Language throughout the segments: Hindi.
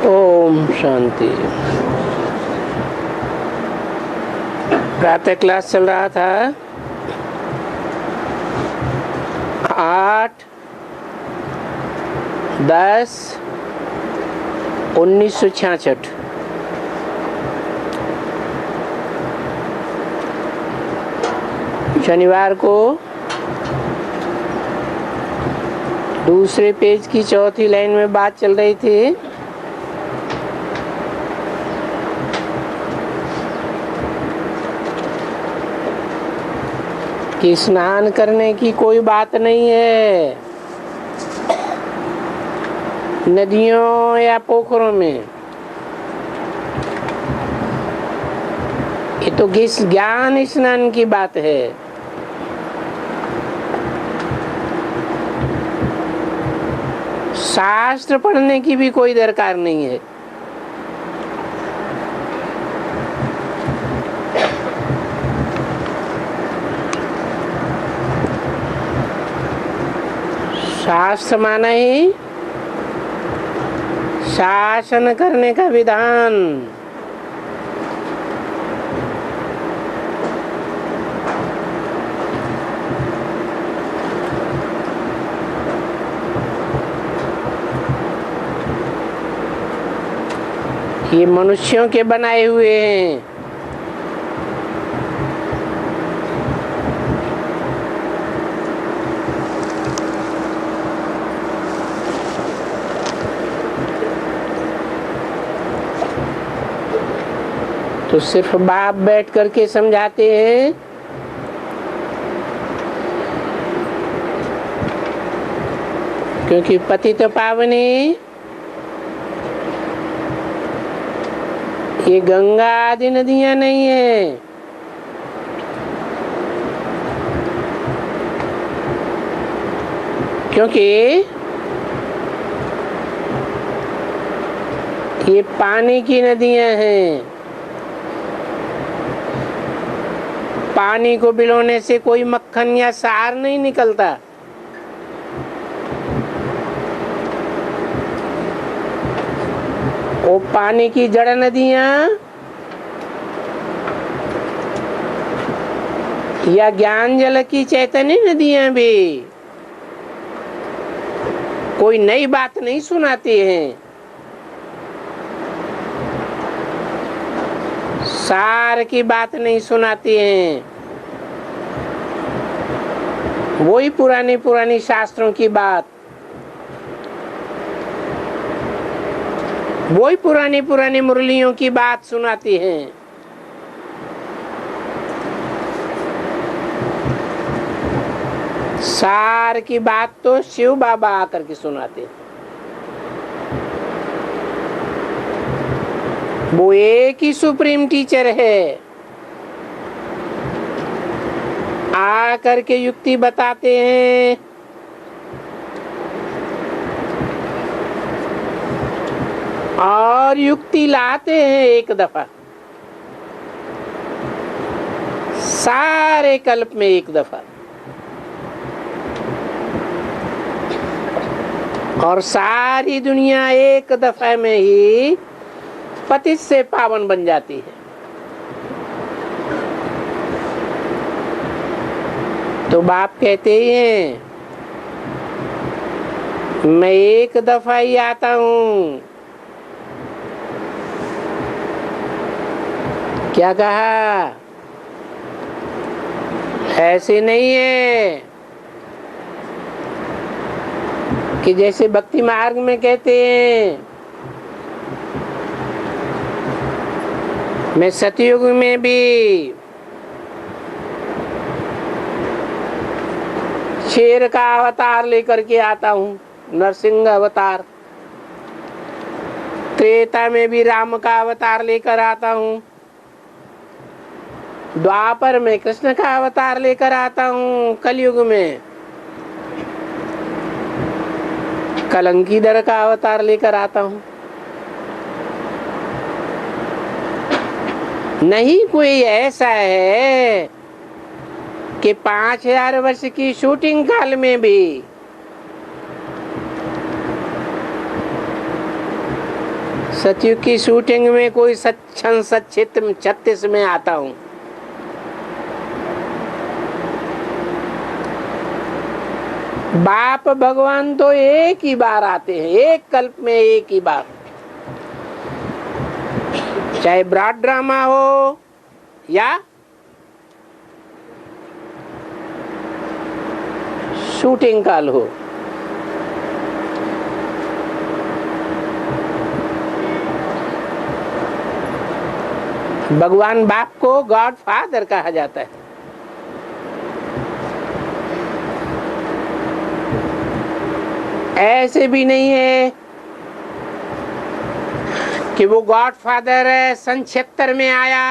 ओम शांति। प्रातः क्लास चल रहा था 8/10/1966। शनिवार को दूसरे पेज की चौथी लाइन में बात चल रही थी कि स्नान करने की कोई बात नहीं है नदियों या पोखरों में। ये तो ज्ञान स्नान की बात है। शास्त्र पढ़ने की भी कोई दरकार नहीं है। शास्त्र माना ही शासन करने का विधान। ये मनुष्यों के बनाए हुए हैं। तो सिर्फ बाप बैठ करके समझाते हैं क्योंकि पतित पावनी ये गंगा आदि नदियां नहीं है। क्योंकि ये पानी की नदियां हैं। पानी को बिलोने से कोई मक्खन या सार नहीं निकलता। वो पानी की जड़ नदियां या ज्ञान जल की चैतन्य नदियां भी कोई नई बात नहीं सुनाती हैं। सार की बात नहीं सुनाती हैं। वही पुरानी पुरानी शास्त्रों की बात, वही पुरानी पुरानी मुरलियों की बात सुनाती हैं। सार की बात तो शिव बाबा आकर के सुनाते हैं। वो एक ही सुप्रीम टीचर है। आ करके युक्ति बताते हैं। और युक्ति लाते हैं एक दफा, सारे कल्प में एक दफा। और सारी दुनिया एक दफा में ही पतित से पावन बन जाती है। तो बाप कहते हैं मैं एक दफा ही आता हूँ। क्या कहा? ऐसे नहीं है कि जैसे भक्ति मार्ग में कहते हैं मैं सतयुग में भी शेर का अवतार लेकर के आता हूँ, नरसिंह अवतार। त्रेता में भी राम का अवतार लेकर आता हूँ। द्वापर में कृष्ण का अवतार लेकर आता हूँ। कलयुग में कलंकीधर का अवतार लेकर आता हूँ। नहीं कोई ऐसा है कि 5000 वर्ष की शूटिंग काल में भी सतयुग की शूटिंग में कोई सन 36 में आता हूँ। बाप भगवान तो एक ही बार आते हैं, एक कल्प में एक ही बार, चाहे ब्रॉड ड्रामा हो या शूटिंग काल हो। भगवान बाप को गॉड फादर कहा जाता है। ऐसे भी नहीं है कि वो गॉड फादर सन 76 में आया,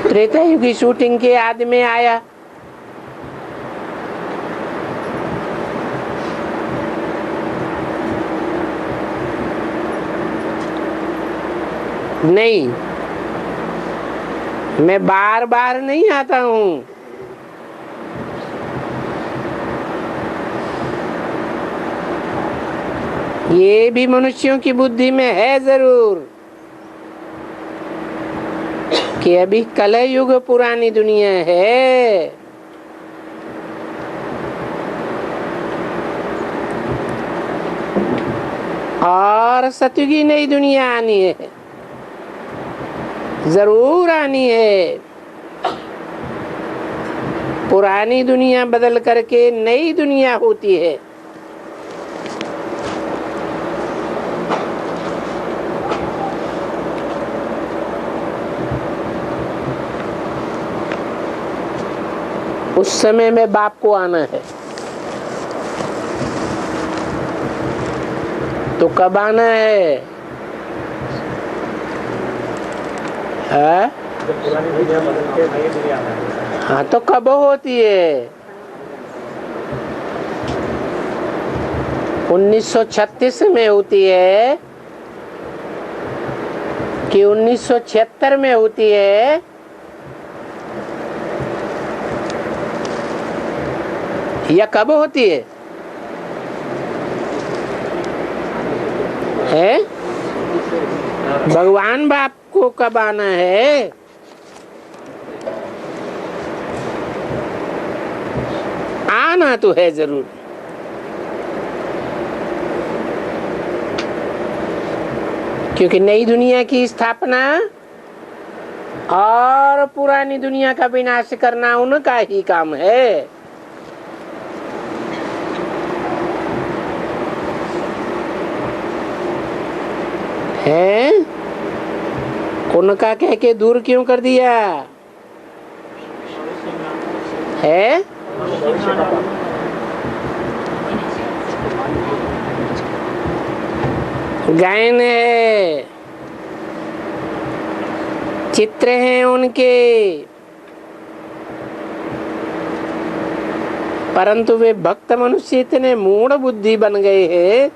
त्रेता युग की शूटिंग के आदि में आया। नहीं, मैं बार बार नहीं आता हूं। ये भी मनुष्यों की बुद्धि में है जरूर कि अभी कलयुग पुरानी दुनिया है, और सतयुगी नई दुनिया आनी है, जरूर आनी है। पुरानी दुनिया बदल करके नई दुनिया होती है। उस समय में बाप को आना है, तो कब आना है? पुरानी दुनिया बदल के नई दुनिया आना है। हाँ, तो कब होती है? 1936 में होती है कि 1976 में होती है? या कब होती है? भगवान बाप को कब आना है? आना तो है जरूर, क्योंकि नई दुनिया की स्थापना और पुरानी दुनिया का विनाश करना उनका ही काम है। उनका कह के दूर क्यों कर दिया है? गायन है, चित्र हैं उनके, परंतु वे भक्त मनुष्य इतने मूढ़ बुद्धि बन गए हैं,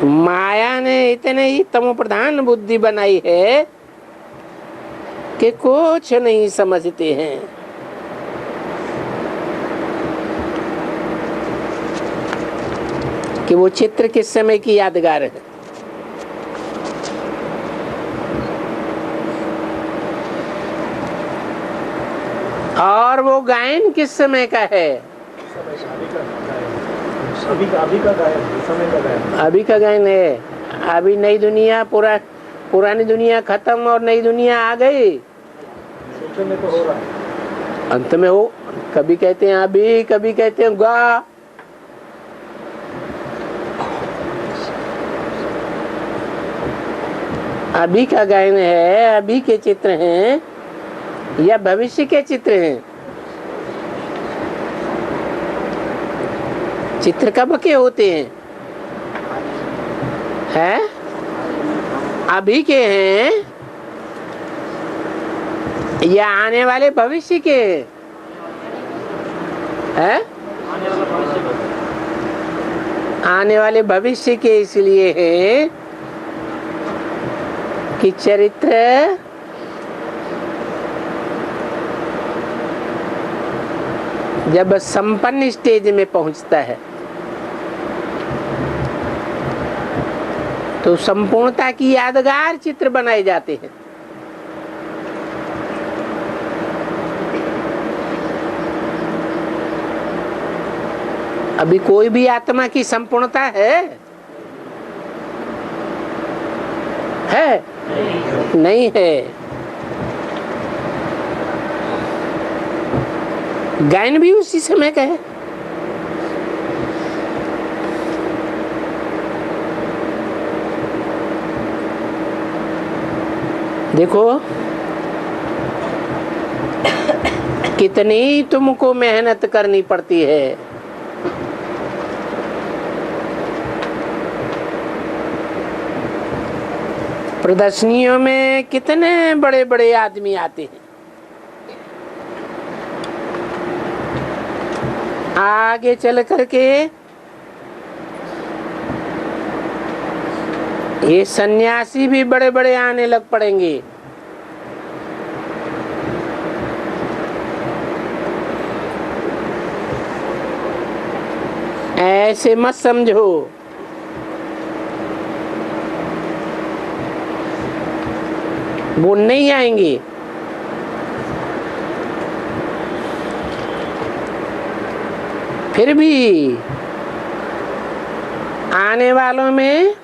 माया ने इतने ही तमो प्रधान बुद्धि बनाई है कि कुछ नहीं समझते हैं। कि वो चित्र किस समय की यादगार है। और वो गायन किस समय का है? अभी का गायन, समय का गायन, अभी का गायन है। अभी नई दुनिया पुरानी दुनिया खत्म और नई दुनिया आ गई, में तो हो रहा है। अंत में हो, कभी कहते हैं अभी, कभी कहते हैं गा। अभी का गायन है, अभी के चित्र हैं या भविष्य के चित्र हैं? चित्र कब के होते हैं? हैं? अभी के हैं या आने वाले भविष्य के हैं? आने वाले भविष्य के इसलिए हैं कि चरित्र जब संपन्न स्टेज में पहुंचता है तो संपूर्णता की यादगार चित्र बनाए जाते हैं। अभी कोई भी आत्मा की संपूर्णता है नहीं है। गायन भी उसी समय का है। देखो कितनी तुमको मेहनत करनी पड़ती है। प्रदर्शनियों में कितने बड़े बड़े आदमी आते हैं, आगे चल करके ये सन्यासी भी बड़े बड़े आने लग पड़ेंगे। ऐसे मत समझो। वो नहीं आएंगे। फिर भी आने वालों में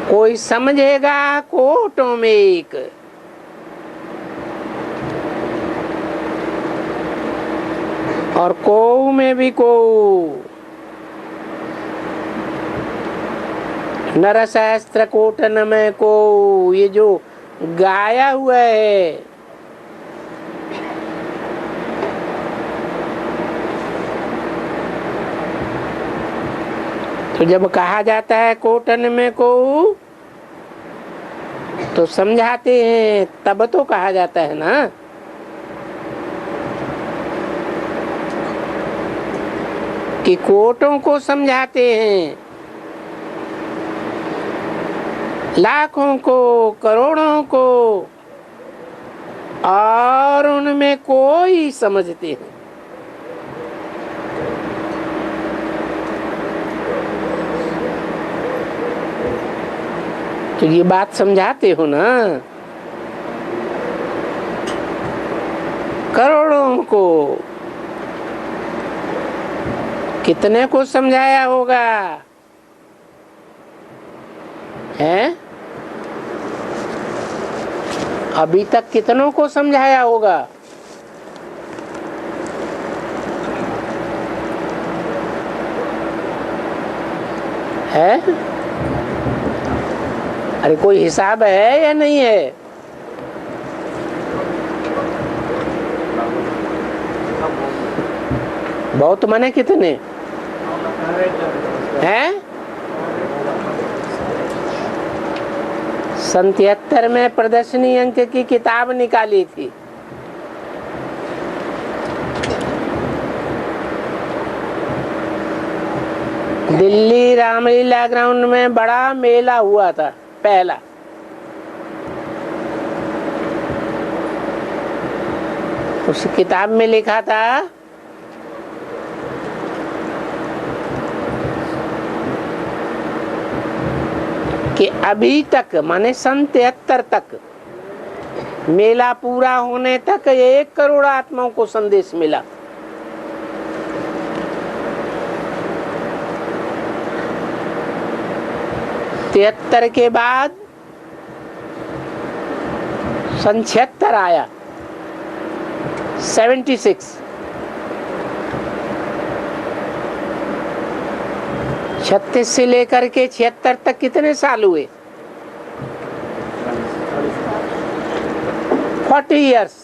कोई समझेगा कोटों में एक, और को में भी को नरशास्त्र कोटन में को, ये जो गाया हुआ है तो जब कहा जाता है कोटन में को तो समझाते हैं, तब तो कहा जाता है ना। कि कोटों को समझाते हैं, लाखों को, करोड़ों को, और उनमें कोई समझते हैं। तो ये बात समझाते हो ना। करोड़ों को, कितने को समझाया होगा है? अभी तक कितनों को समझाया होगा? है? अरे कोई हिसाब है या नहीं है? बहुत माने कितने हैं? 77 में प्रदर्शनी अंक की किताब निकाली थी। दिल्ली रामलीला ग्राउंड में बड़ा मेला हुआ था पहला। उस किताब में लिखा था कि अभी तक माने सन 73 तक, मेला पूरा होने तक 1 करोड़ आत्माओं को संदेश मिला। तिहत्तर के बाद सन 76 आया, 76। 36 से लेकर के 76 तक कितने साल हुए? 40 इयर्स।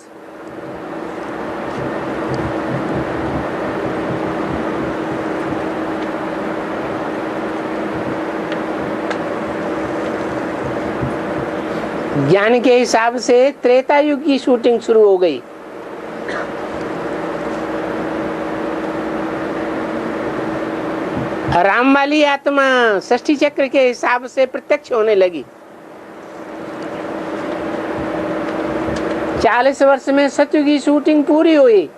ज्ञान के हिसाब से त्रेता युग की शूटिंग शुरू हो गई। राम वाली आत्मा षष्ठी चक्र के हिसाब से प्रत्यक्ष होने लगी। 40 वर्ष में सत्युग की शूटिंग पूरी हुई।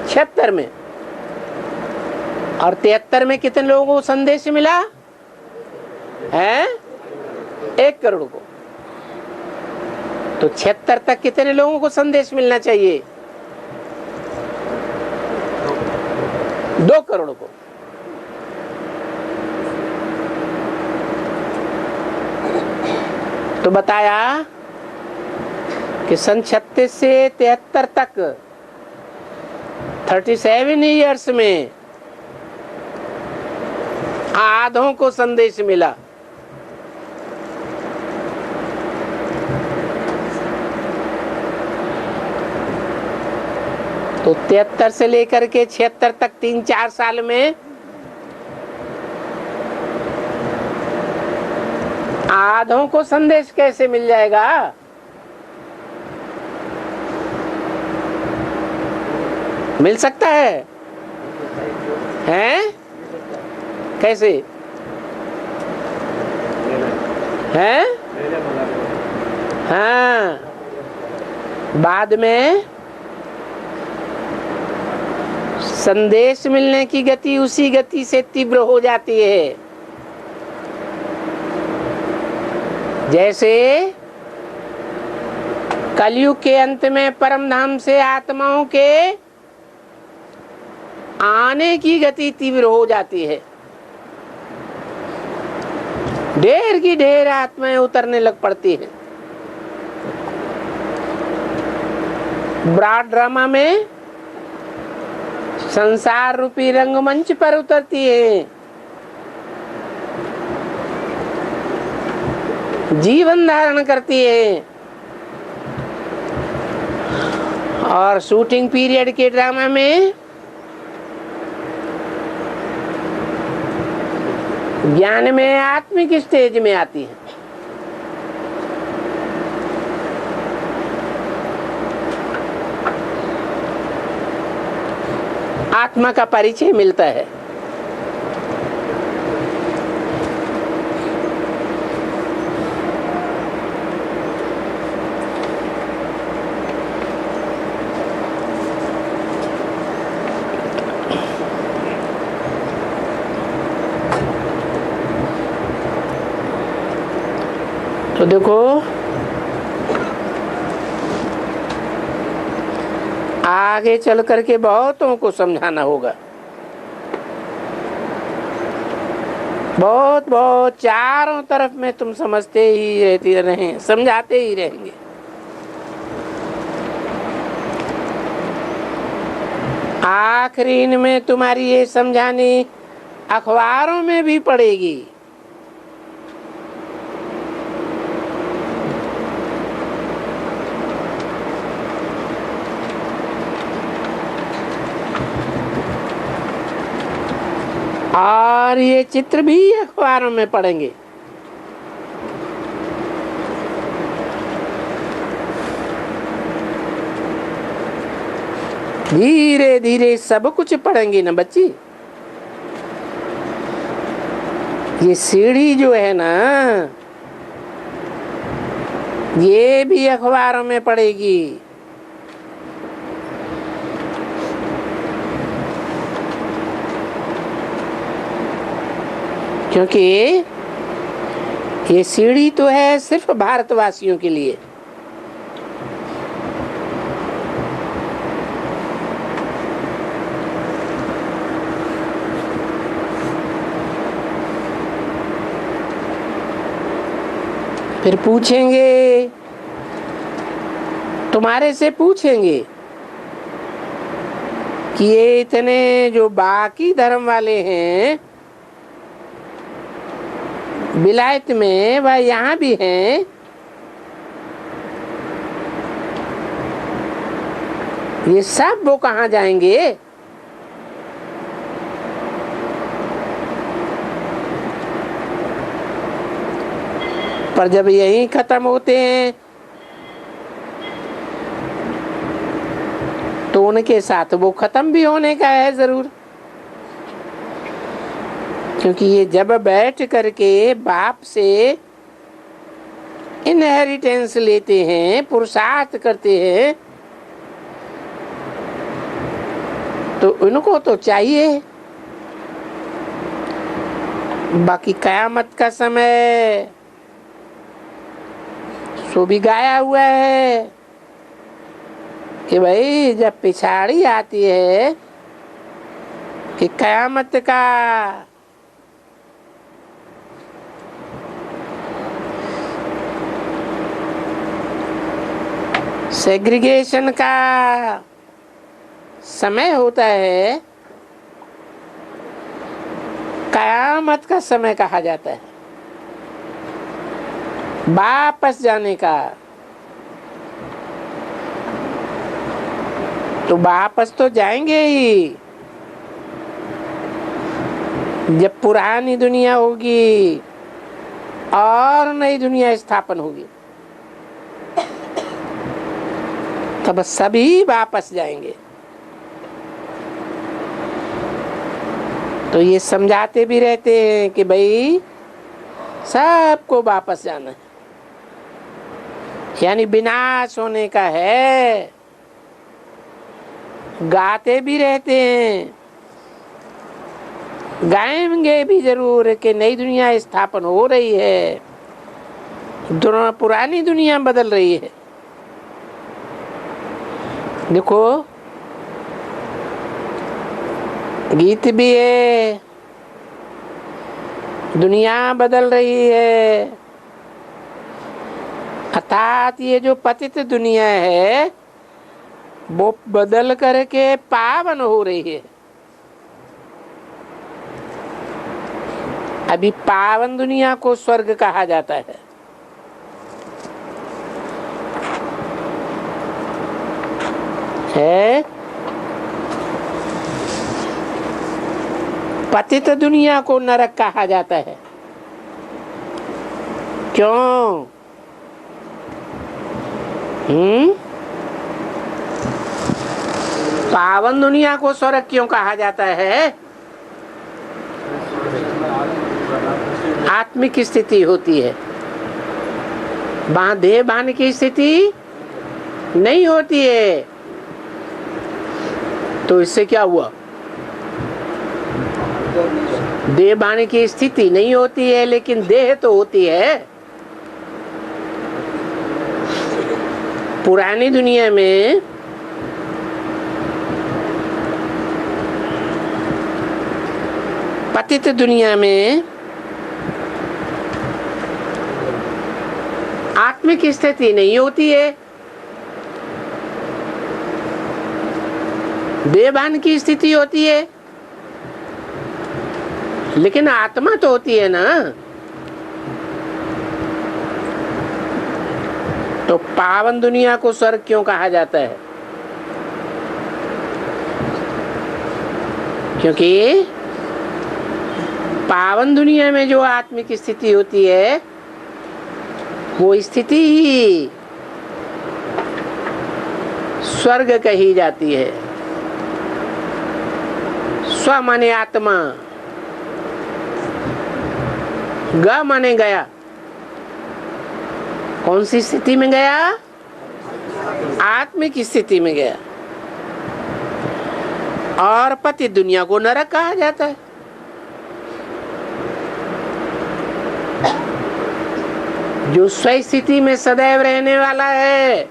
76 में। और 73 में कितने लोगों को संदेश मिला है? 1 करोड़ को। तो 76 तक कितने लोगों को संदेश मिलना चाहिए? 2 करोड़ को। तो बताया कि सन 36 से 73 तक 37 ईयर्स में आधों को संदेश मिला। तो 73 से लेकर के 76 तक 3-4 साल में आधों को संदेश कैसे मिल जाएगा? मिल सकता है? हैं? कैसे हैं? हाँ, बाद में संदेश मिलने की गति उसी गति से तीव्र हो जाती है जैसे कलयुग के अंत में परम धाम से आत्माओं के आने की गति तीव्र हो जाती है। ढेर की ढेर आत्माएं उतरने लग पड़ती हैं। ब्रॉड ड्रामा में संसार रूपी रंगमंच पर उतरती है, जीवन धारण करती है। और शूटिंग पीरियड के ड्रामा में ज्ञान में आत्मिक स्टेज में आती है। आत्मा का परिचय मिलता है। तो देखो, आगे चल करके बहुतों को समझाना होगा। बहुत बहुत चारों तरफ में तुम समझते ही रहते रहे, समझाते ही रहेंगे। आखिरी में तुम्हारी ये समझानी अखबारों में भी पड़ेगी। और ये चित्र भी अखबारों में पढ़ेंगे। धीरे धीरे सब कुछ पढ़ेंगे ना बच्ची। ये सीढ़ी जो है ना, ये भी अखबारों में पढ़ेगी। क्योंकि ये सीढ़ी तो है सिर्फ भारतवासियों के लिए। फिर पूछेंगे, तुम्हारे से पूछेंगे कि ये इतने जो बाकी धर्म वाले हैं विलायत में, वह यहाँ भी हैं, ये सब वो कहाँ जाएंगे? पर जब यही खत्म होते हैं तो उनके साथ वो खत्म भी होने का है जरूर। क्योंकि ये जब बैठ करके बाप से इनहेरिटेंस लेते हैं, पुरुषार्थ करते हैं, तो उनको तो चाहिए। बाकी कयामत का समय सो भी गाया हुआ है कि भाई जब पिछाड़ी आती है कि कयामत का सेग्रीगेशन का समय होता है, कयामत का समय कहा जाता है, वापस जाने का। तो वापस तो जाएंगे ही जब पुरानी दुनिया होगी और नई दुनिया स्थापन होगी, तब सभी वापस जाएंगे। तो ये समझाते भी रहते हैं कि भाई सबको वापस जाना है, यानी विनाश होने का है। गाते भी रहते हैं, गाएंगे भी जरूर कि नई दुनिया स्थापन हो रही है, पुरानी दुनिया बदल रही है। देखो गीत भी है, दुनिया बदल रही है, अर्थात ये जो पतित दुनिया है वो बदल करके पावन हो रही है। अभी पावन दुनिया को स्वर्ग कहा जाता है। पतित दुनिया को नरक कहा जाता है। क्यों? पावन दुनिया को स्वर्ग क्यों कहा जाता है? आत्मिक स्थिति होती है, वहां देह भान की स्थिति नहीं होती है। तो इससे क्या हुआ? देह भान की स्थिति नहीं होती है, लेकिन देह तो होती है। पुरानी दुनिया में पतित दुनिया में आत्मिक स्थिति नहीं होती है, देहभान की स्थिति होती है, लेकिन आत्मा तो होती है ना। तो पावन दुनिया को स्वर्ग क्यों कहा जाता है? क्योंकि पावन दुनिया में जो आत्मिक स्थिति होती है वो स्थिति ही स्वर्ग कही जाती है। स्व माने आत्मा, ग माने गया। कौन सी स्थिति में गया? आत्मिक स्थिति में गया। और पति दुनिया को नरक कहा जाता है। जो स्व स्थिति में सदैव रहने वाला है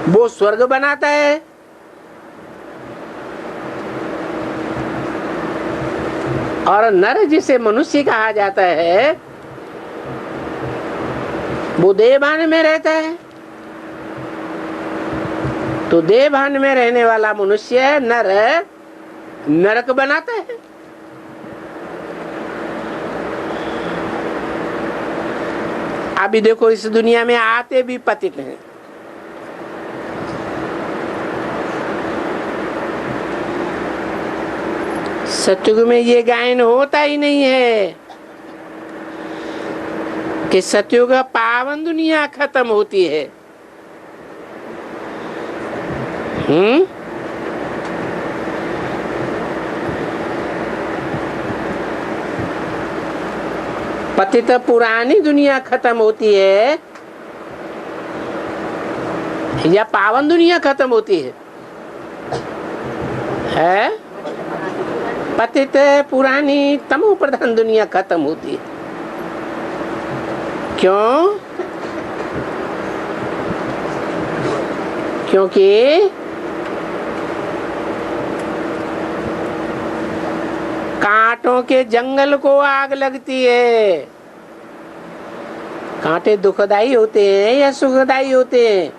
वो स्वर्ग बनाता है, और नर जिसे मनुष्य कहा जाता है वो देहभान में रहता है। तो देहभान में रहने वाला मनुष्य नर नरक बनाता है। अभी देखो इस दुनिया में आते भी पतित हैं। सतयुग में ये गायन होता ही नहीं है कि सतयुग पावन दुनिया खत्म होती है। पतित पुरानी दुनिया खत्म होती है या पावन दुनिया खत्म होती है? है, पतित पुरानी तमो प्रधान दुनिया खत्म होती है। क्यों? क्योंकि कांटों के जंगल को आग लगती है। कांटे दुखदाई होते हैं या सुखदाई होते हैं?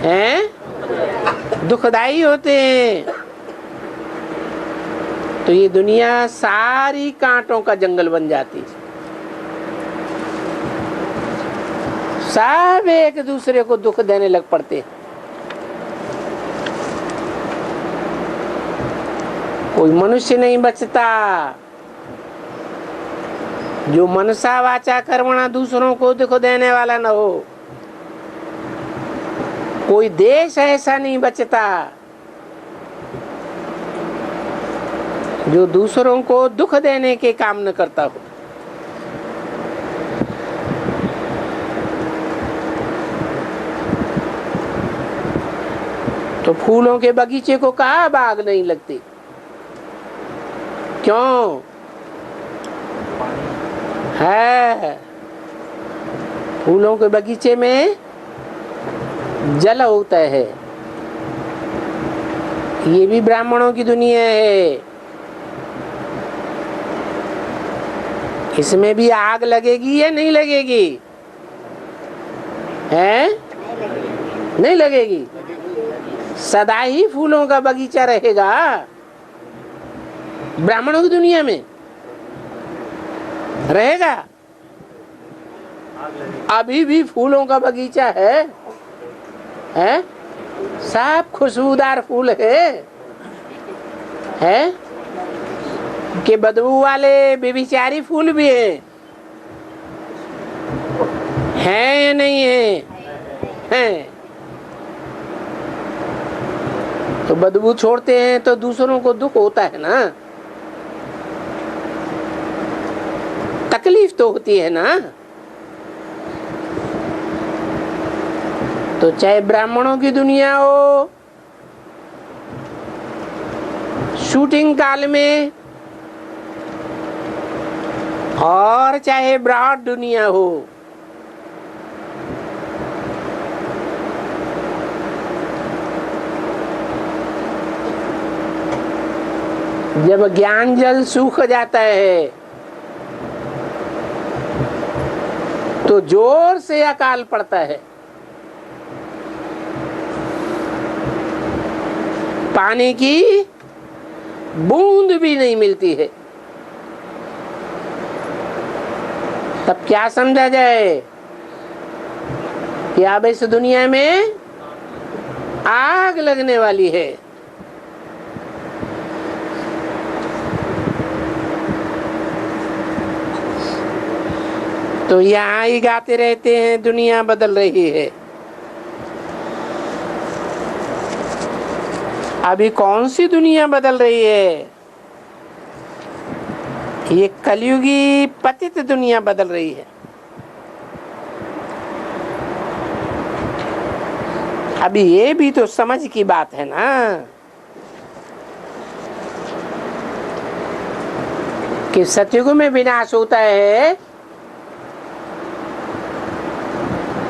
हैं? दुखदाई होते हैं। तो ये दुनिया सारी कांटों का जंगल बन जाती है। सब एक दूसरे को दुख देने लग पड़ते हैं। कोई मनुष्य नहीं बचता जो मनसा वाचा कर्मणा दूसरों को दुख देने वाला न हो। कोई देश ऐसा नहीं बचता जो दूसरों को दुख देने के काम न करता हो। तो फूलों के बगीचे को कहा बाग नहीं लगती? क्यों? है, फूलों के बगीचे में जल होता है। ये भी ब्राह्मणों की दुनिया है। इसमें भी आग लगेगी या नहीं लगेगी? है? नहीं लगेगी। सदा ही फूलों का बगीचा रहेगा ब्राह्मणों की दुनिया में, रहेगा। अभी भी फूलों का बगीचा है? सब खुशबूदार फूल है कि बदबू वाले बेबिचारी फूल भी हैं या नहीं है? तो बदबू छोड़ते हैं तो दूसरों को दुख होता है ना, तकलीफ तो होती है ना। तो चाहे ब्राह्मणों की दुनिया हो, शूटिंग काल में, और चाहे ब्रॉड दुनिया हो, जब ज्ञान जल सूख जाता है तो जोर से अकाल पड़ता है। पानी की बूंद भी नहीं मिलती है। तब क्या समझा जाए कि अब इस दुनिया में आग लगने वाली है। तो यहाँ ही गाते रहते हैं दुनिया बदल रही है। अभी कौन सी दुनिया बदल रही है? ये कलयुगी पतित दुनिया बदल रही है। अभी ये भी तो समझ की बात है ना कि सतयुग में विनाश होता है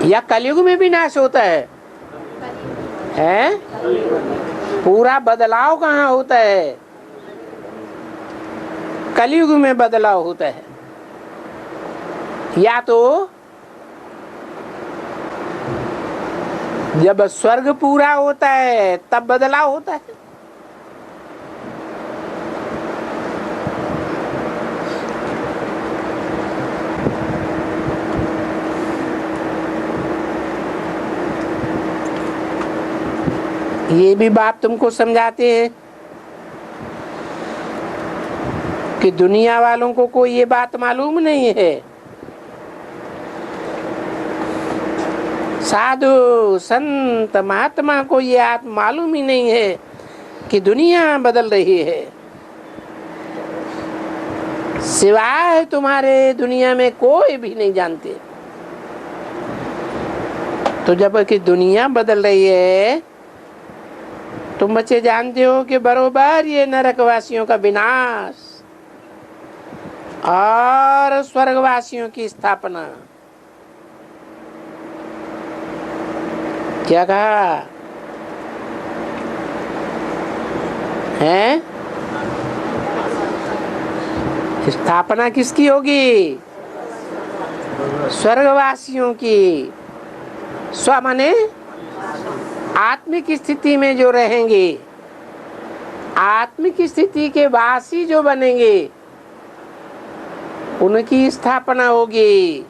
या कलयुग में विनाश होता है? पूरा बदलाव कहाँ होता है? कलयुग में बदलाव होता है। या तो जब स्वर्ग पूरा होता है तब बदलाव होता है, ये भी बात तुमको समझाते हैं कि दुनिया वालों को कोई ये बात मालूम नहीं है। साधु संत महात्मा को ये बात मालूम ही नहीं है कि दुनिया बदल रही है। सिवाय तुम्हारे दुनिया में कोई भी नहीं जानते। तो जब कि दुनिया बदल रही है तुम बच्चे जानते हो कि बरोबर ये नरकवासियों का विनाश और स्वर्गवासियों की स्थापना। क्या कहा है? स्थापना किसकी होगी? स्वर्गवासियों की। स्व माने आत्मिक स्थिति में जो रहेंगे, आत्मिक स्थिति के वासी जो बनेंगे, उनकी स्थापना होगी।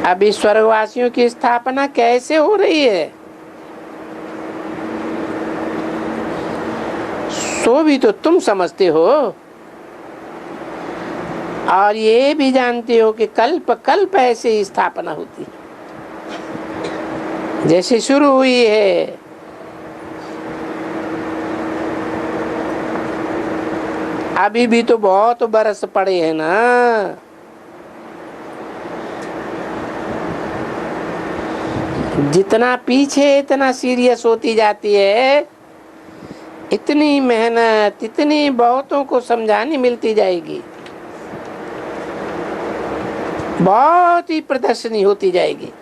अभी स्वर्गवासियों की स्थापना कैसे हो रही है, सो भी तो तुम समझते हो, और ये भी जानते हो कि कल्प कल्प ऐसे ही स्थापना होती है जैसे शुरू हुई है। अभी भी तो बहुत बरस पड़े हैं ना। जितना पीछे इतना सीरियस होती जाती है, इतनी मेहनत, इतनी बहुतों को समझानी मिलती जाएगी, बहुत ही प्रदर्शनी होती जाएगी।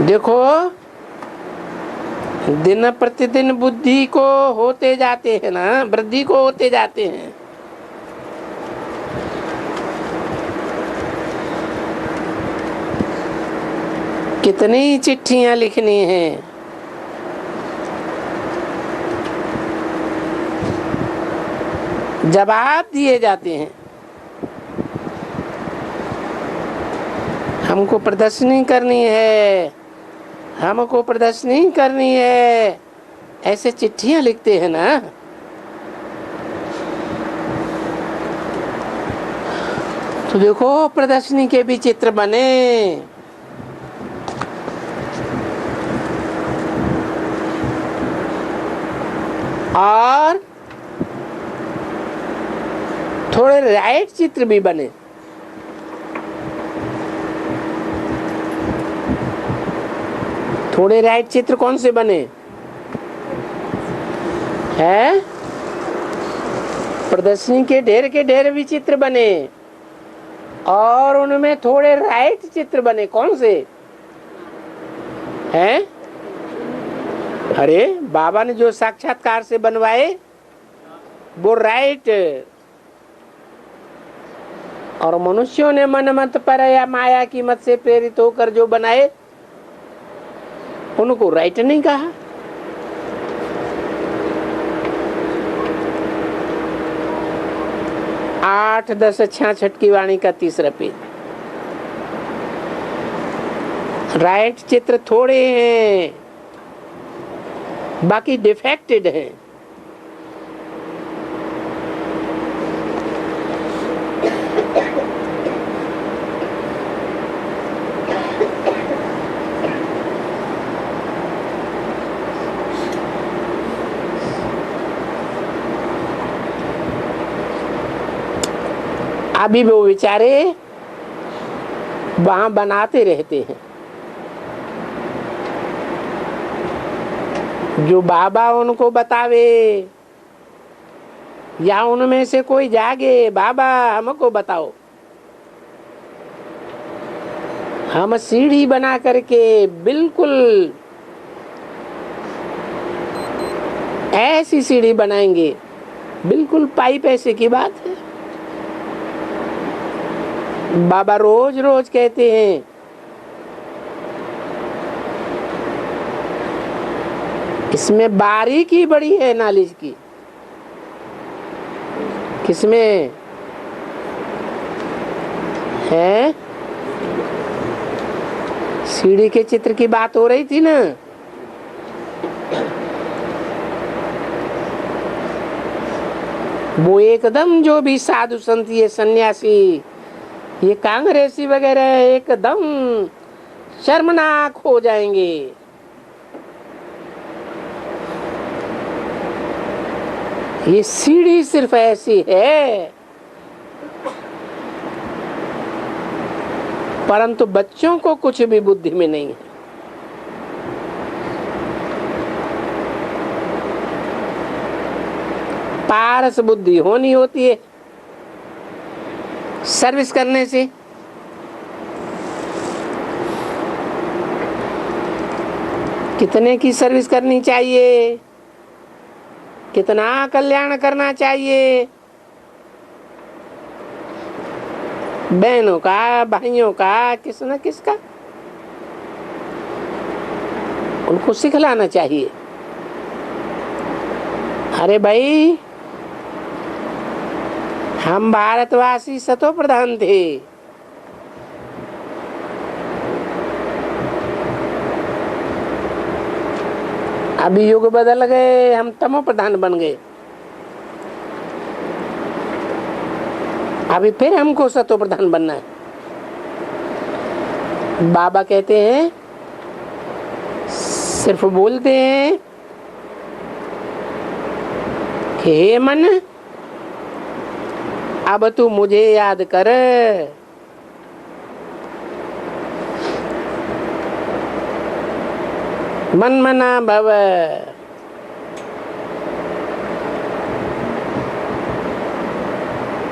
देखो दिन प्रतिदिन बुद्धि को होते जाते हैं ना, वृद्धि को होते जाते हैं। कितनी चिट्ठियां लिखनी हैं, जवाब दिए जाते हैं। हमको प्रदर्शनी करनी है, हमको प्रदर्शनी करनी है, ऐसे चिट्ठियां लिखते हैं ना। तो देखो प्रदर्शनी के भी चित्र बने, और थोड़े राइट चित्र भी बने। थोड़े राइट चित्र कौन से बने हैं? प्रदर्शनी के ढेर भी चित्र बने, और उनमें थोड़े राइट चित्र बने। कौन से हैं? अरे बाबा ने जो साक्षात्कार से बनवाए वो राइट, और मनुष्यों ने मन मत पर या माया की मत से प्रेरित होकर जो बनाए उनको राइट नहीं कहा। आठ 10 66 की वाणी का 3रा पेज। राइट चित्र थोड़े हैं, बाकी डिफेक्टेड हैं। अभी वो बेचारे वहां बनाते रहते हैं। जो बाबा उनको बतावे, या उनमें से कोई जागे, बाबा हमको बताओ, हम सीढ़ी बना करके बिल्कुल ऐसी सीढ़ी बनाएंगे, बिल्कुल पाइप ऐसे की बात है। बाबा रोज रोज कहते हैं इसमें बारीकी बड़ी है नॉलेज की। किसमें है? सीढ़ी के चित्र की बात हो रही थी ना। वो एकदम जो भी साधु संत, ये सन्यासी, ये कांग्रेसी वगैरह एकदम शर्मनाक हो जाएंगे। ये सीढ़ी सिर्फ ऐसी है परंतु बच्चों को कुछ भी बुद्धि में नहीं है। पारस बुद्धि होनी होती है सर्विस करने से। कितने की सर्विस करनी चाहिए, कितना कल्याण करना चाहिए, बहनों का, भाइयों का, किस न किसका, उनको सिखलाना चाहिए। अरे भाई, हम भारतवासी सतो प्रधान थे, अभी युग बदल गए, हम तमो प्रधान बन गए। अभी फिर हमको सतो प्रधान बनना है। बाबा कहते हैं, सिर्फ बोलते हैं कि हे मन, अब तू मुझे याद कर। मन मना भव।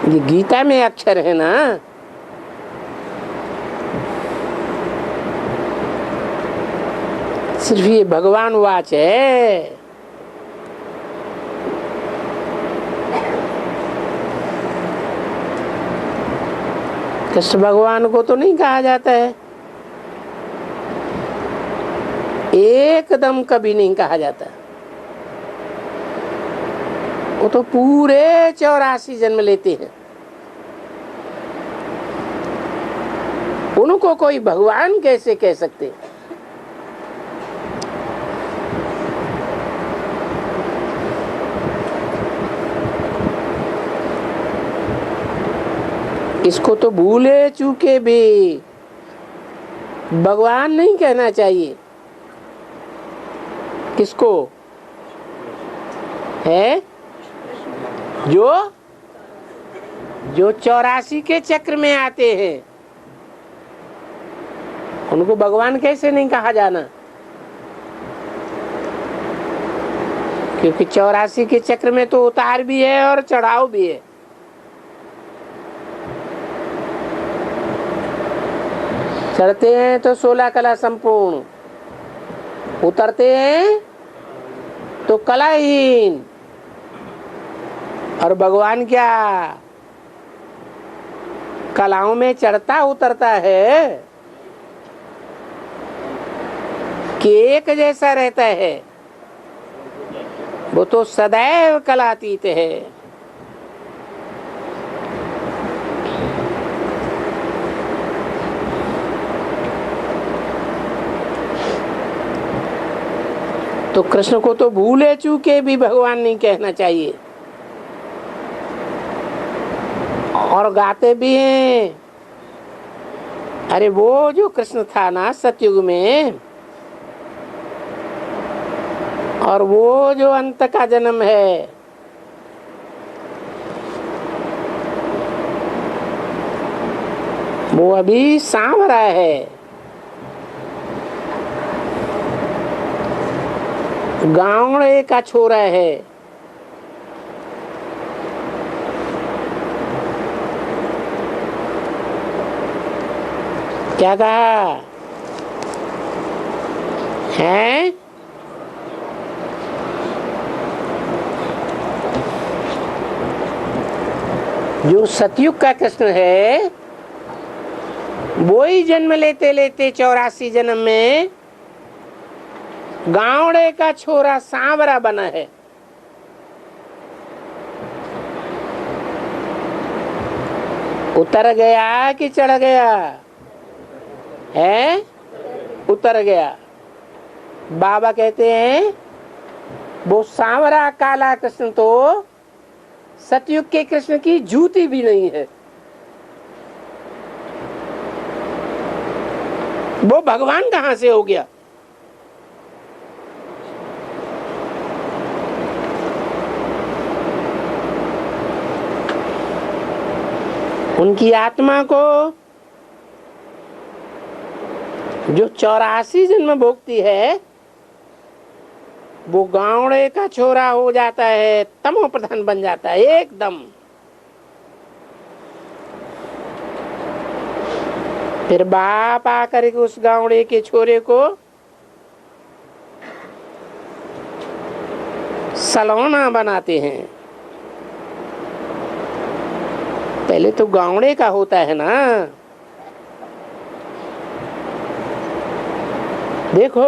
ये गीता में अक्षर है ना। सिर्फ ये भगवान वाच है। कृष्ण भगवान को तो नहीं कहा जाता है, एकदम कभी नहीं कहा जाता। वो तो पूरे 84 जन्म लेते हैं। उनको कोई भगवान कैसे कह सकते? इसको तो भूले चूके भी भगवान नहीं कहना चाहिए। किसको है? जो 84 के चक्र में आते हैं, उनको भगवान कैसे नहीं कहा जाना? क्योंकि 84 के चक्र में तो उतार भी है और चढ़ाव भी है। चढ़ते हैं तो 16 कला संपूर्ण, उतरते हैं तो कलाहीन। और भगवान क्या कलाओं में चढ़ता उतरता है कि एक जैसा रहता है? वो तो सदैव कलातीत है। तो कृष्ण को तो भूले चूके भी भगवान नहीं कहना चाहिए। और गाते भी हैं, अरे वो जो कृष्ण था ना सतयुग में, और वो जो अंत का जन्म है, वो अभी सांवरा है। गाँवड़े का छोरा है। क्या कहा है? जो सतयुग का कृष्ण है, वो ही जन्म लेते लेते 84 जन्म में गाँवड़े का छोरा सांवरा बना है। उतर गया कि चढ़ गया है? उतर गया। बाबा कहते हैं वो सांवरा काला कृष्ण तो सतयुग के कृष्ण की जूती भी नहीं है। वो भगवान कहां से हो गया? उनकी आत्मा को जो 84 जन्म भोगती है वो गावड़े का छोरा हो जाता है, तमो प्रधान बन जाता है एकदम। फिर बाप आकर के उस गावड़े के छोरे को सलोना बनाते हैं। पहले तो गावड़े का होता है ना। देखो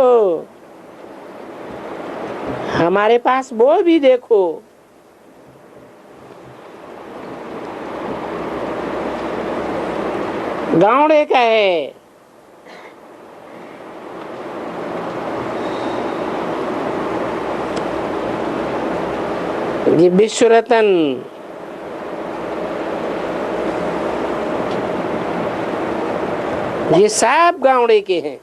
हमारे पास वो भी देखो, गावड़े का है। ये विश्व रतन, ये सब गावड़े के हैं।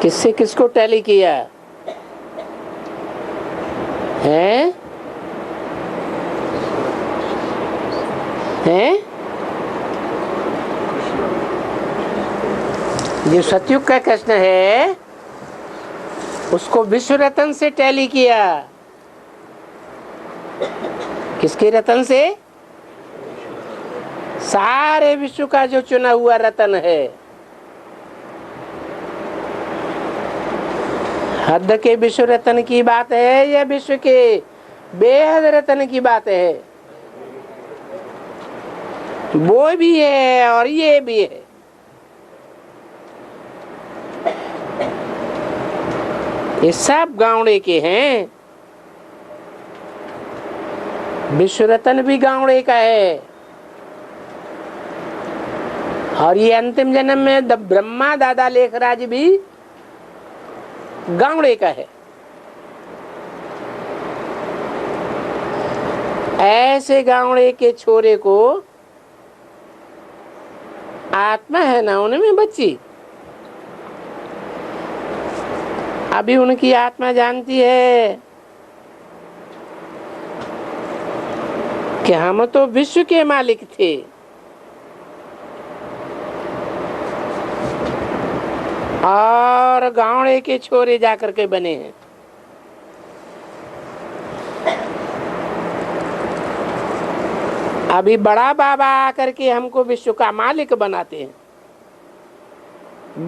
किससे किसको टैली किया है? जो सतयुग का कृष्ण है उसको विश्व रतन से टैली किया। किसके रतन से? सारे विश्व का जो चुना हुआ रतन है। हद के विश्व रतन की बात है या विश्व के बेहद रतन की बात है? वो भी है और ये भी है। ये सब गावड़े के हैं। विश्व रतन भी गावड़े का है और ये अंतिम जन्म में ब्रह्मा दादा लेखराज भी गावड़े का है। ऐसे गावड़े के छोरे को आत्मा है ना उनमें बच्ची। अभी उनकी आत्मा जानती है कि हम तो विश्व के मालिक थे, और गावड़े के छोरे जाकर के बने हैं। अभी बड़ा बाबा आकर के हमको विश्व का मालिक बनाते हैं।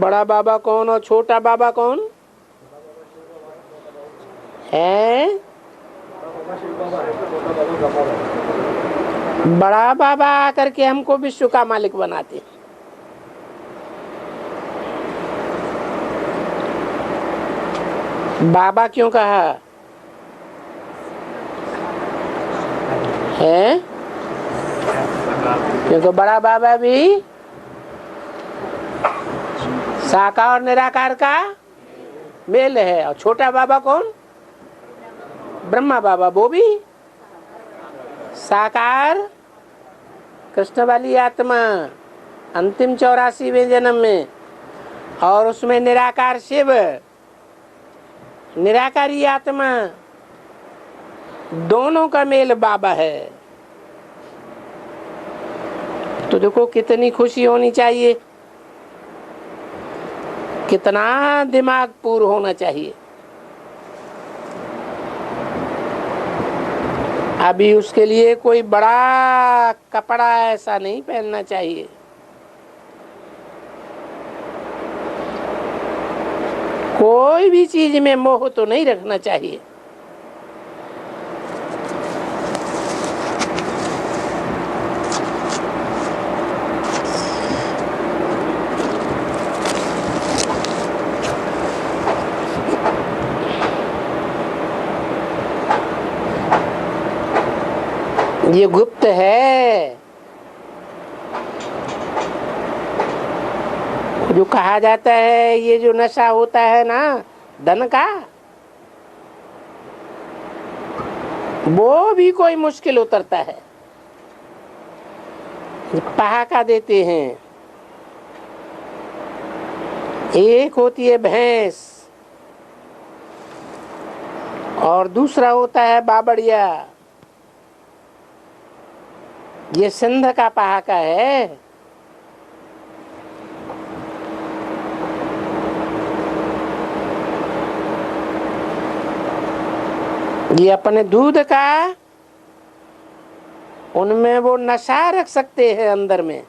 बड़ा बाबा कौन और छोटा बाबा कौन है? बड़ा बाबा आकर के हमको विश्व का मालिक बनाते हैं। बाबा क्यों कहा है? क्योंकि बड़ा बाबा भी साकार और निराकार का मेल है। और छोटा बाबा कौन? ब्रह्मा बाबा, वो भी साकार कृष्ण वाली आत्मा अंतिम 84वें जन्म में, और उसमें निराकार शिव, निराकारी आत्मा, दोनों का मेल बाबा है। तो देखो कितनी खुशी होनी चाहिए, कितना दिमाग पूर्ण होना चाहिए। अभी उसके लिए कोई बड़ा कपड़ा ऐसा नहीं पहनना चाहिए। कोई भी चीज में मोह तो नहीं रखना चाहिए। ये गुप्त है। जो कहा जाता है ये जो नशा होता है ना धन का, वो भी कोई मुश्किल उतरता है। पहाका देते हैं। एक होती है भैंस और दूसरा होता है बाबड़िया। ये सिंध का पहाका है। ये अपने दूध का उनमें वो नशा रख सकते हैं अंदर में।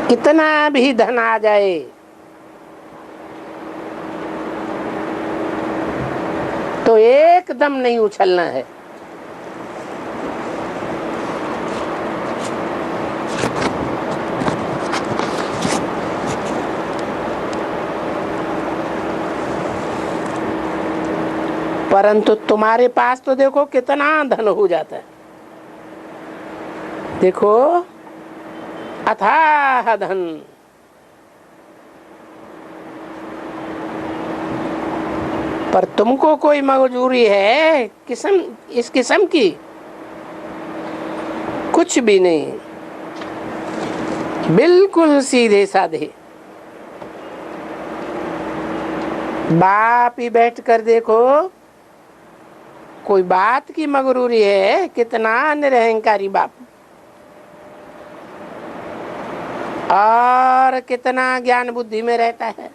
कितना भी धन आ जाए, तो एकदम नहीं उछलना है। परंतु तुम्हारे पास तो देखो कितना धन हो जाता है। देखो अथाह धन। पर तुमको कोई मजबूरी है इस किस्म की? कुछ भी नहीं, बिल्कुल सीधे साधे। बाप ही बैठ कर देखो, कोई बात की मगरूरी है? कितना निरहंकारी बाप, और कितना ज्ञान बुद्धि में रहता है।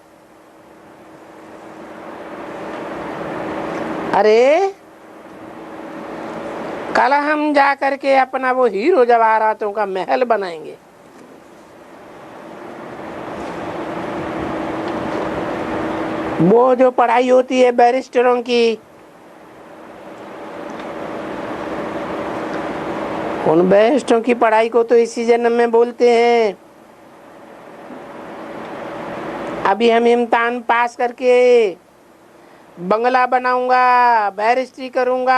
अरे कल हम जा करके अपना वो हीरो जवाहरातों का महल बनाएंगे। वो जो पढ़ाई होती है बैरिस्टरों की, उन बैरिस्टरों की पढ़ाई को तो इसी जन्म में बोलते हैं। अभी हम इम्तिहान पास करके बंगला बनाऊंगा, बैरिस्ट्री करूंगा,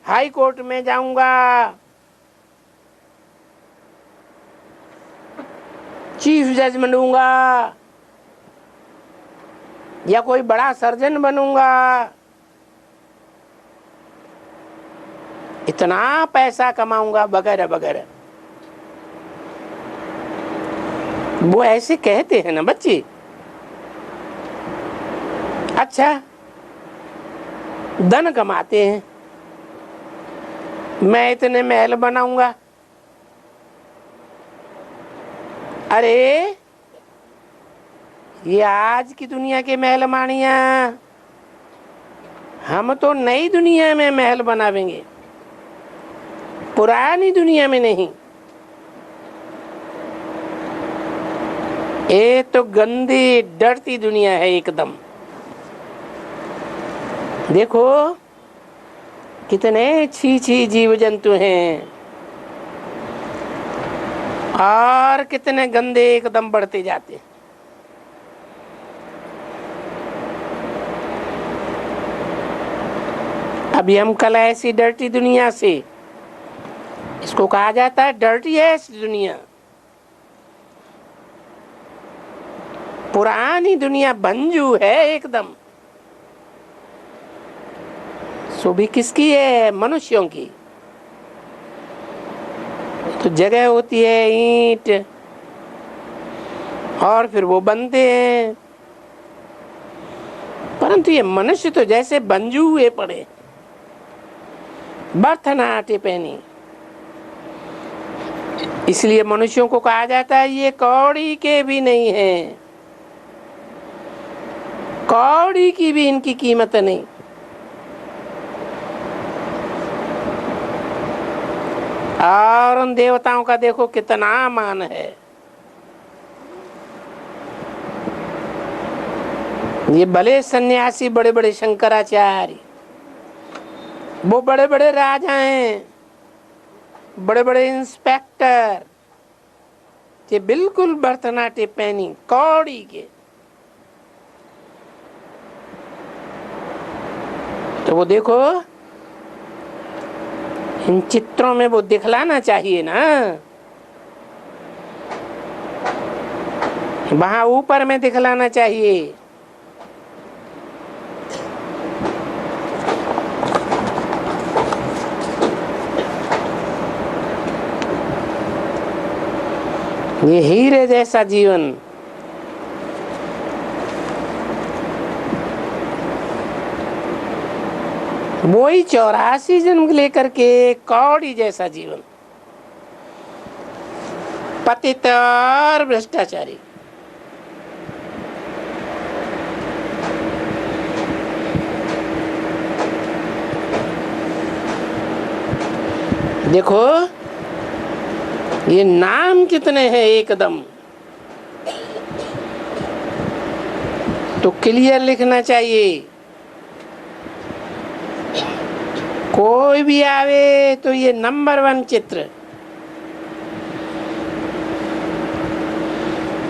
हाई कोर्ट में जाऊंगा, चीफ जज बनूंगा, या कोई बड़ा सर्जन बनूंगा, इतना पैसा कमाऊंगा वगैरह वगैरह। वो ऐसे कहते हैं ना बच्चे। अच्छा, धन कमाते हैं, मैं इतने महल बनाऊंगा। अरे ये आज की दुनिया के महल मानिया, हम तो नई दुनिया में महल बनावेंगे, पुरानी दुनिया में नहीं। ये तो गंदी डरती दुनिया है एकदम। देखो कितने छी छी जीव जंतु हैं, और कितने गंदे एकदम बढ़ते जाते हैं। अभी हम कल ऐसी डर्टी दुनिया से, इसको कहा जाता है डर्टी है ऐसी दुनिया, पुरानी दुनिया बंजू है एकदम। सो भी किसकी है? मनुष्यों की। तो जगह होती है ईंट, और फिर वो बनते हैं। परंतु ये मनुष्य तो जैसे बंजू हुए पड़े, बर्तन आटे पहनी। इसलिए मनुष्यों को कहा जाता है ये कौड़ी के भी नहीं है, कौड़ी की भी इनकी कीमत नहीं। और उन देवताओं का देखो कितना मान है। ये भले सन्यासी, बड़े बड़े शंकराचार्य, वो बड़े बड़े राजा हैं, बड़े बड़े इंस्पेक्टर, ये बिल्कुल बर्तनाटे पहनी कौड़ी के। तो वो देखो इन चित्रों में वो दिखलाना चाहिए ना। वहां ऊपर में दिखलाना चाहिए। ये हीरे जैसा जीवन, वही 84 जन्म लेकर के कौड़ी जैसा जीवन, पतित और भ्रष्टाचारी। देखो ये नाम कितने हैं एकदम, तो क्लियर लिखना चाहिए। कोई भी आवे तो ये नंबर 1 चित्र,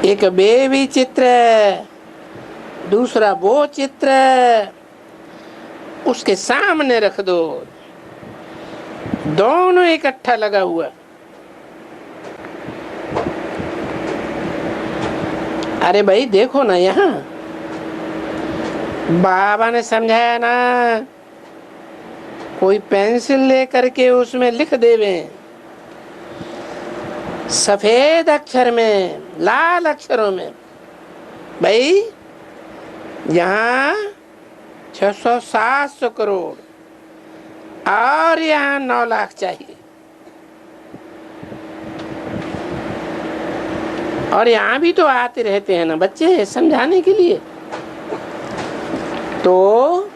एक बेबी चित्र, दूसरा वो चित्र, उसके सामने रख दो, दोनों इकट्ठा लगा हुआ। अरे भाई देखो ना, यहाँ बाबा ने समझाया ना, कोई पेंसिल लेकर के उसमें लिख देवे सफेद अक्षर में, लाल अक्षरों में, भाई यहाँ 600-700 करोड़ और यहाँ 9 लाख चाहिए, और यहाँ भी तो आते रहते हैं ना बच्चे समझाने के लिए। तो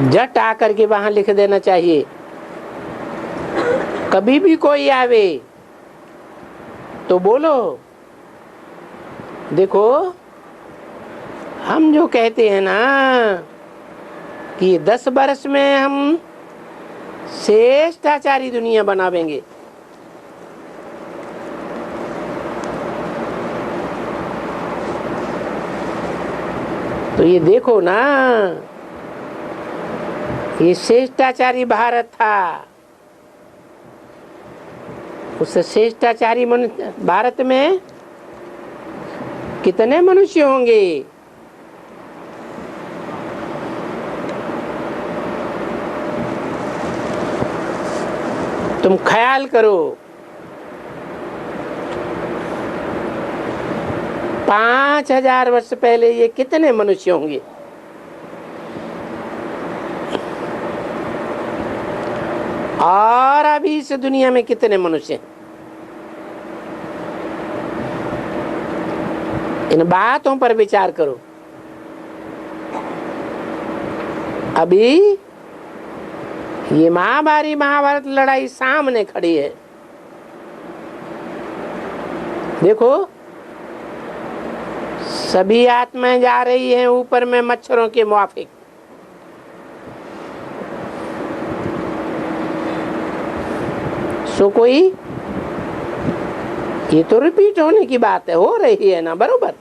झट आकर के वहां लिख देना चाहिए। कभी भी कोई आवे तो बोलो, देखो हम जो कहते हैं ना कि 10 वर्ष में हम श्रेष्ठाचारी दुनिया बनावेंगे, तो ये देखो ना, ये श्रेष्ठाचारी भारत था। उस श्रेष्ठाचारी भारत में कितने मनुष्य होंगे? तुम ख्याल करो, 5000 वर्ष पहले ये कितने मनुष्य होंगे? और अभी इस दुनिया में कितने मनुष्य हैं? इन बातों पर विचार करो। अभी ये महाभारत लड़ाई सामने खड़ी है, देखो सभी आत्माएं जा रही हैं ऊपर में मच्छरों के मुआफिक। सो कोई, ये तो रिपीट होने की बात है, हो रही है ना बरोबर।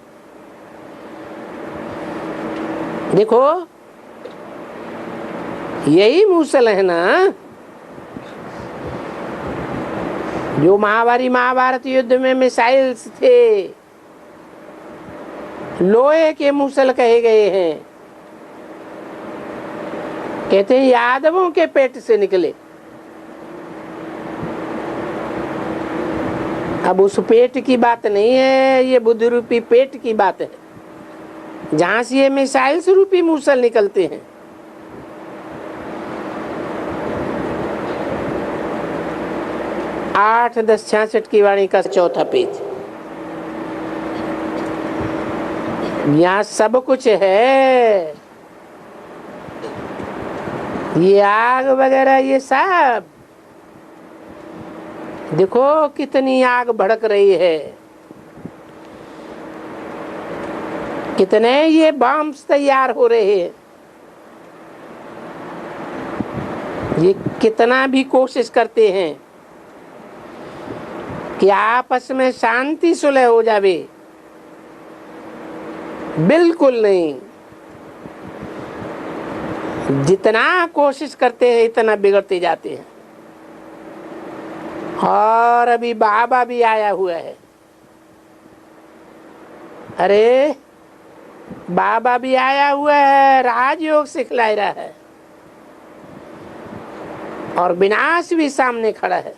देखो यही मूसल है ना जो महाभारत युद्ध में मिसाइल्स थे, लोहे के मूसल कहे गए हैं। कहते हैं यादवों के पेट से निकले। अब उस पेट की बात नहीं है, ये बुद्ध रूपी पेट की बात है, जहां से ये मिसाइल्स रूपी मूसल निकलते हैं। आठ 10-66 की वाणी का 4था पेज, यहाँ सब कुछ है। ये आग वगैरह ये सब देखो कितनी आग भड़क रही है, कितने ये बम्स तैयार हो रहे हैं। ये कितना भी कोशिश करते हैं कि आपस में शांति सुलह हो जावे, बिल्कुल नहीं। जितना कोशिश करते हैं इतना बिगड़ते जाते हैं। और अभी बाबा भी आया हुआ है। अरे बाबा भी आया हुआ है, राजयोग सिखला रहा है। और विनाश भी सामने खड़ा है।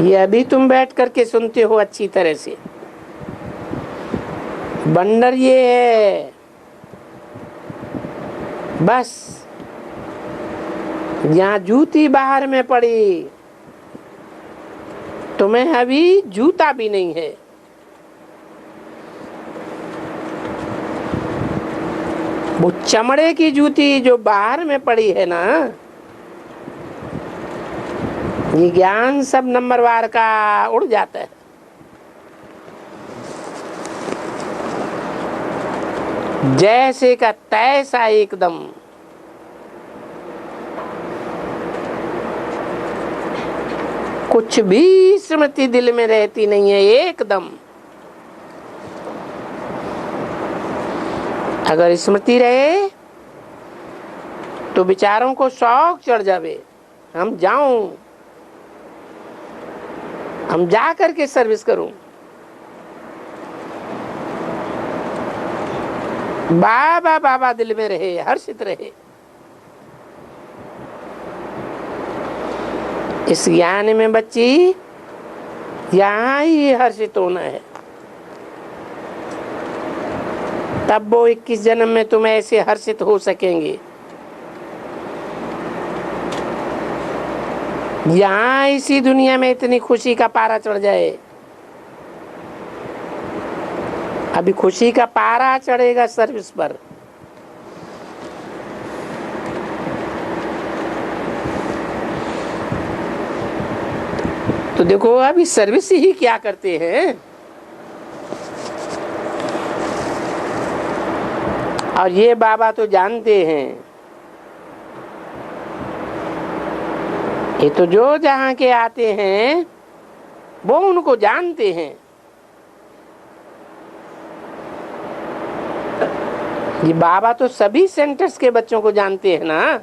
ये अभी तुम बैठ करके सुनते हो अच्छी तरह से। बंडर ये है, बस यहाँ जूती बाहर में पड़ी, तुम्हें अभी जूता भी नहीं है। वो चमड़े की जूती जो बाहर में पड़ी है ना, ये ज्ञान सब नंबरवार का उड़ जाता है। जैसे का तैसा एकदम। कुछ भी स्मृति दिल में रहती नहीं है एकदम। अगर स्मृति रहे तो विचारों को शौक चढ़ जावे, हम जाऊं, हम जा करके सर्विस करूं। बाबा बाबा दिल में रहे, हर्षित रहे। इस ज्ञान में बच्ची यहां ही हर्षित होना है। तब वो 21 जन्म में तुम ऐसे हर्षित हो सकेंगे। यहाँ इसी दुनिया में इतनी खुशी का पारा चढ़ जाए। अभी खुशी का पारा चढ़ेगा सर्विस पर। तो देखो अभी सर्विस ही क्या करते हैं। और ये बाबा तो जानते हैं, ये तो जो जहां के आते हैं वो उनको जानते हैं। ये बाबा तो सभी सेंटर्स के बच्चों को जानते हैं ना।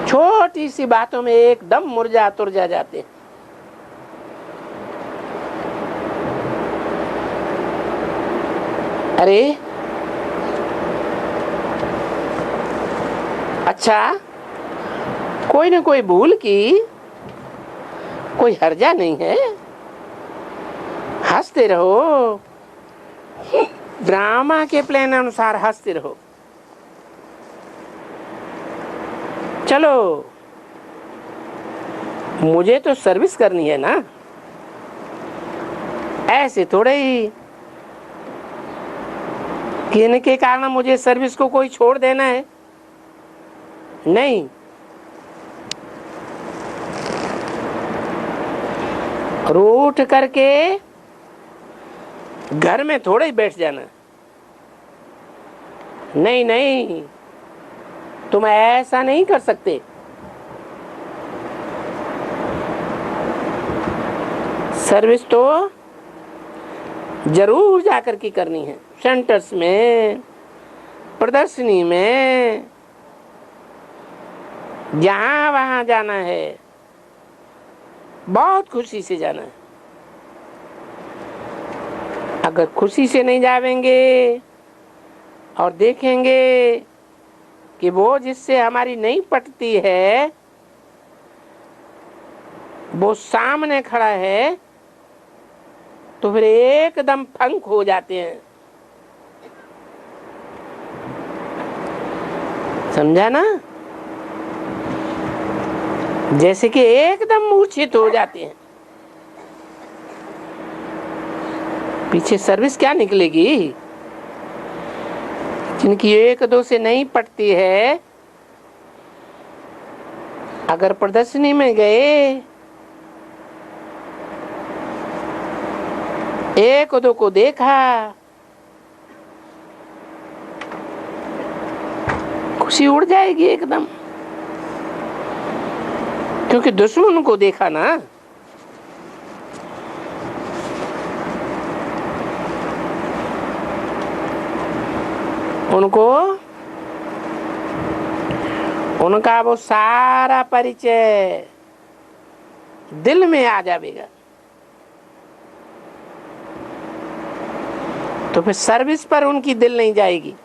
छोटी सी बातों में एकदम मुरझा तुरझा जाते हैं। अरे अच्छा, कोई ना कोई भूल की, कोई हर्जा नहीं है, हंसते रहो। ड्रामा के प्लान अनुसार हंसते रहो। चलो, मुझे तो सर्विस करनी है ना, ऐसे थोड़े ही कि इनके कारण मुझे सर्विस को कोई छोड़ देना है। नहीं, रूठ करके घर में थोड़े ही बैठ जाना। नहीं नहीं, तुम ऐसा नहीं कर सकते। सर्विस तो जरूर जाकर के करनी है। सेंटर्स में, प्रदर्शनी में, जहां वहां जाना है, बहुत खुशी से जाना है। अगर खुशी से नहीं जावेंगे और देखेंगे कि वो जिससे हमारी नहीं पटती है वो सामने खड़ा है, तो फिर एकदम फंक हो जाते हैं। समझा ना? जैसे कि एकदम मूर्छित हो जाते हैं। पीछे सर्विस क्या निकलेगी? जिनकी एक दो से नहीं पटती है, अगर प्रदर्शनी में गए, एक दो को देखा, खुशी उड़ जाएगी एकदम, क्योंकि दुश्मन को देखा ना। उनको उनका वो सारा परिचय दिल में आ जाएगा। तो फिर सर्विस पर उनकी दिल नहीं जाएगी।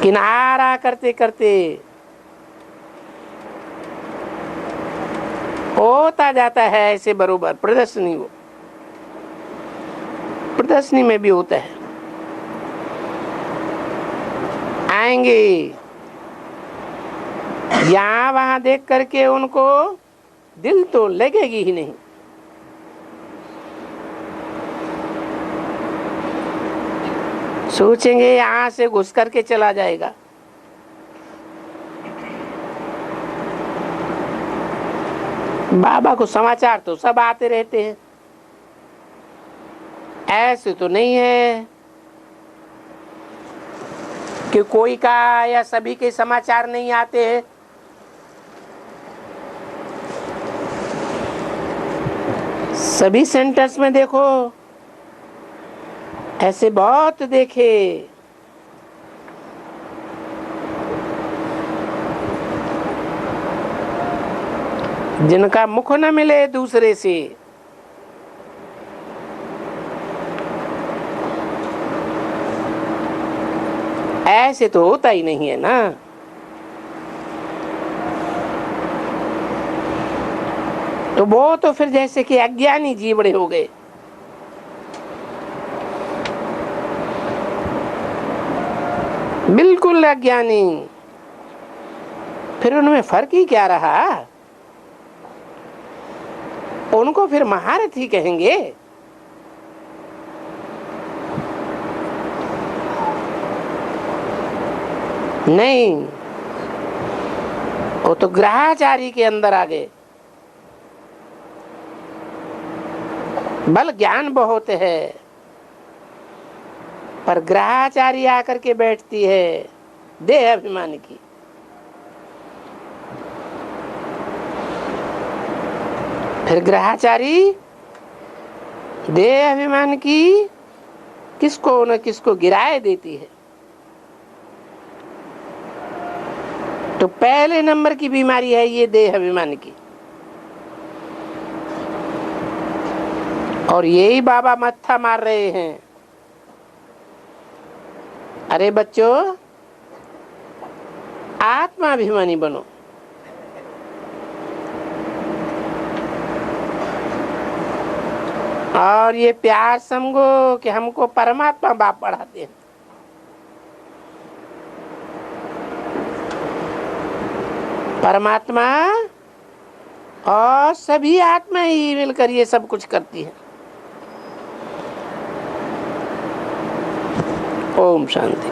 किनारा करते करते होता जाता है ऐसे बरोबर प्रदर्शनी। वो प्रदर्शनी में भी होता है, आएंगे यहां वहां देख करके उनको दिल तो लगेगी ही नहीं। सोचेंगे यहां से घुस करके चला जाएगा। बाबा को समाचार तो सब आते रहते हैं, ऐसे तो नहीं है कि कोई का या सभी के समाचार नहीं आते हैं। सभी सेंटर्स में देखो, ऐसे बहुत देखे। जिनका मुख न मिले दूसरे से, ऐसे तो होता ही नहीं है ना। तो वो तो फिर जैसे कि अज्ञानी जीवड़े हो गए। बिल्कुल अज्ञानी। फिर उनमें फर्क ही क्या रहा? उनको फिर महारथी कहेंगे? नहीं, वो तो ग्रहाचारी के अंदर आ गए। बल ज्ञान बहुत है, पर ग्रहाचारी आकर के बैठती है देह अभिमान की। फिर ग्रहाचारी देह अभिमान की किसको न किसको गिराए देती है। तो पहले नंबर की बीमारी है ये देह अभिमान की, और यही बाबा मत्था मार रहे हैं। अरे बच्चों, आत्माभिमानी बनो। और ये प्यार समझो कि हमको परमात्मा बाप पढ़ाते हैं। परमात्मा और सभी आत्मा ही मिलकर ये सब कुछ करती है। ओम शांति।